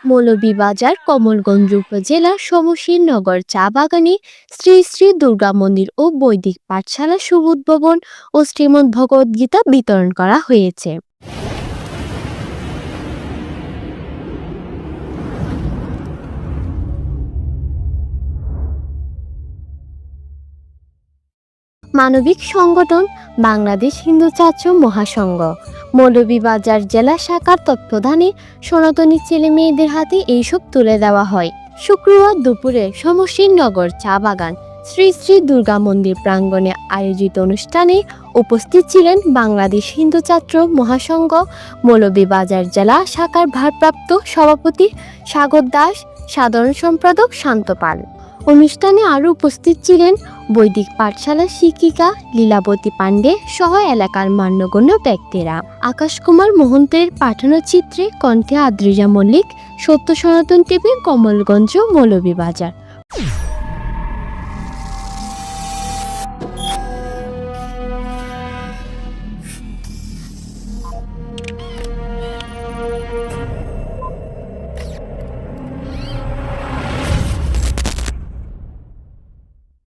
মৌলভীবাজার কমলগঞ্জ উপজেলার সমশীরনগর চা বাগানে শ্রী শ্রী দুর্গা মন্দির ও বৈদিক পাঠশালা শুভ উদ্বোধন ও শ্রীমদ্ ভগবদ গীতা বিতরণ করা হয়েছে। মানবিক সংগঠন বাংলাদেশ হিন্দু ছাত্র মহাসংঘ মৌলভীবাজার জেলা শাখার তত্ত্বাবধানে সনাতনী ছেলে মেয়েদের হাতে এইসব তুলে দেওয়া হয়। শুক্রবার দুপুরে সমশীরনগর চা বাগান শ্রী শ্রী দুর্গা মন্দির প্রাঙ্গণে আয়োজিত অনুষ্ঠানে উপস্থিত ছিলেন বাংলাদেশ হিন্দু ছাত্র মহাসংঘ মৌলভীবাজার জেলা শাখার ভারপ্রাপ্ত সভাপতি সাগর দাস, সাধারণ সম্পাদক শান্ত পাল। অনুষ্ঠানে আরও উপস্থিত ছিলেন বৈদিক পাঠশালার শিক্ষিকা লীলাবতী পাণ্ডে সহ এলাকার মান্যগণ্য ব্যক্তিরা। আকাশ কুমার মোহন্তের পাঠানো চিত্রে কণ্ঠে আদ্রিজা মল্লিক, সত্য সনাতন টিভি, কমলগঞ্জ, মৌলভীবাজার।